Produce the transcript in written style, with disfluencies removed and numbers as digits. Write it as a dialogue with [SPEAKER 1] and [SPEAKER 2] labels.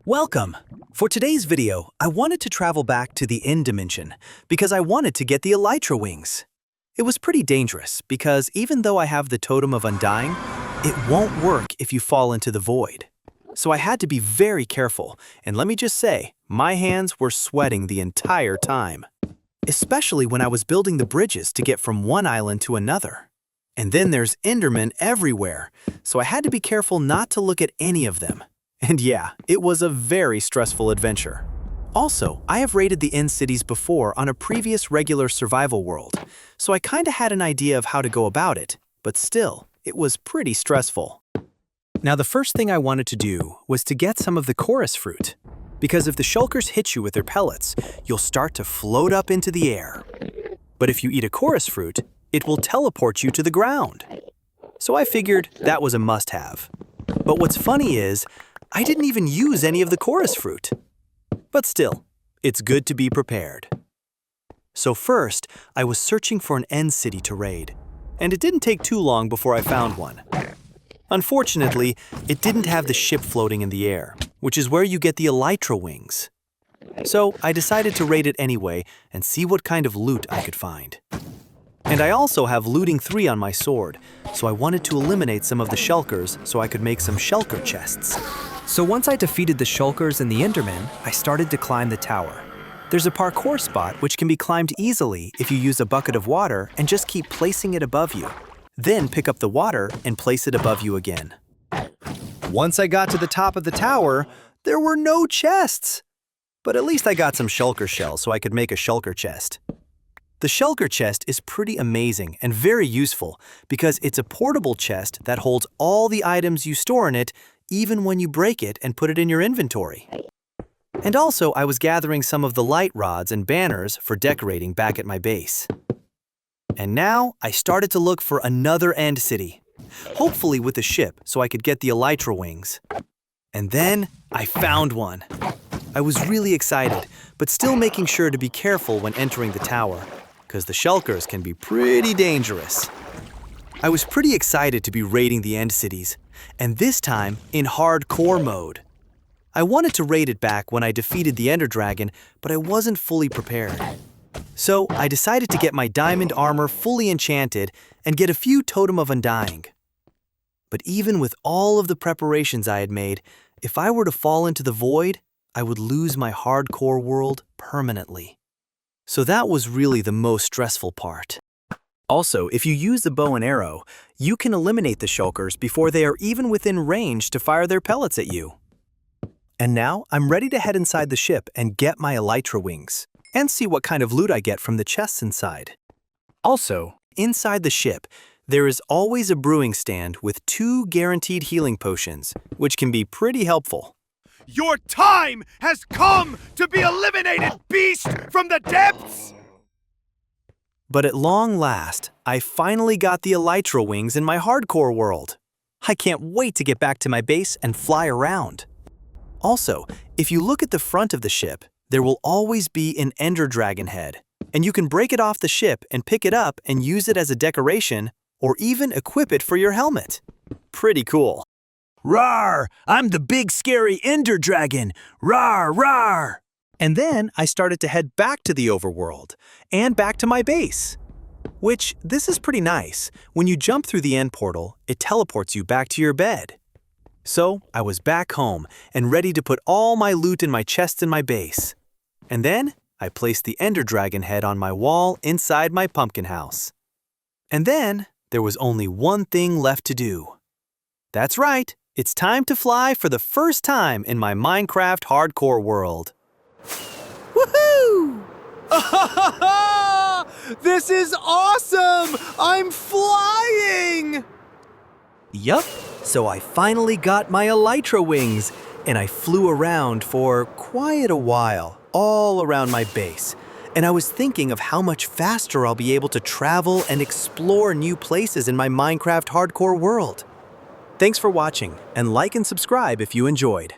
[SPEAKER 1] Welcome! For today's video, I wanted to travel back to the end dimension because I wanted to get the Elytra wings. It was pretty dangerous because even though I have the totem of undying, it won't work if you fall into the void. So I had to be very careful, and let me just say, my hands were sweating the entire time. Especially when I was building the bridges to get from one island to another. And then there's Endermen everywhere, so I had to be careful not to look at any of them. And yeah, it was a very stressful adventure. Also, I have raided the end cities before on a previous regular survival world, so I kinda had an idea of how to go about it, but still, it was pretty stressful. Now the first thing I wanted to do was to get some of the chorus fruit, because if the shulkers hit you with their pellets, you'll start to float up into the air. But if you eat a chorus fruit, it will teleport you to the ground. So I figured that was a must-have. But what's funny is, I didn't even use any of the chorus fruit. But still, it's good to be prepared. So first, I was searching for an end city to raid, and it didn't take too long before I found one. Unfortunately, it didn't have the ship floating in the air, which is where you get the Elytra wings. So I decided to raid it anyway and see what kind of loot I could find. And I also have looting 3 on my sword, so I wanted to eliminate some of the shulkers so I could make some shulker chests. So once I defeated the shulkers and the Endermen, I started to climb the tower. There's a parkour spot which can be climbed easily if you use a bucket of water and just keep placing it above you. Then pick up the water and place it above you again. Once I got to the top of the tower, there were no chests. But at least I got some shulker shells so I could make a shulker chest. The shulker chest is pretty amazing and very useful because it's a portable chest that holds all the items you store in it even when you break it and put it in your inventory. And also, I was gathering some of the light rods and banners for decorating back at my base. And now, I started to look for another end city, hopefully with a ship so I could get the Elytra wings. And then, I found one. I was really excited, but still making sure to be careful when entering the tower, because the shulkers can be pretty dangerous. I was pretty excited to be raiding the end cities, and this time in hardcore mode. I wanted to raid it back when I defeated the Ender Dragon, but I wasn't fully prepared. So I decided to get my diamond armor fully enchanted and get a few Totem of Undying. But even with all of the preparations I had made, if I were to fall into the void, I would lose my hardcore world permanently. So that was really the most stressful part. Also, if you use the bow and arrow, you can eliminate the shulkers before they are even within range to fire their pellets at you. And now, I'm ready to head inside the ship and get my Elytra wings, and see what kind of loot I get from the chests inside. Also, inside the ship, there is always a brewing stand with 2 guaranteed healing potions, which can be pretty helpful.
[SPEAKER 2] Your time has come to be eliminated, beast from the depths!
[SPEAKER 1] But at long last, I finally got the Elytra wings in my hardcore world. I can't wait to get back to my base and fly around. Also, if you look at the front of the ship, there will always be an Ender Dragon head, and you can break it off the ship and pick it up and use it as a decoration, or even equip it for your helmet. Pretty cool.
[SPEAKER 3] Rawr! I'm the big scary Ender Dragon! Rawr, rawr!
[SPEAKER 1] And then I started to head back to the overworld, and back to my base. Which, this is pretty nice. When you jump through the end portal, it teleports you back to your bed. So, I was back home, and ready to put all my loot in my chest in my base. And then, I placed the Ender Dragon head on my wall inside my pumpkin house. And then, there was only one thing left to do. That's right, it's time to fly for the first time in my Minecraft hardcore world.
[SPEAKER 2] Woohoo! This is awesome! I'm flying!
[SPEAKER 1] Yup, so I finally got my Elytra wings, and I flew around for quite a while, all around my base. And I was thinking of how much faster I'll be able to travel and explore new places in my Minecraft hardcore world. Thanks for watching, and like and subscribe if you enjoyed.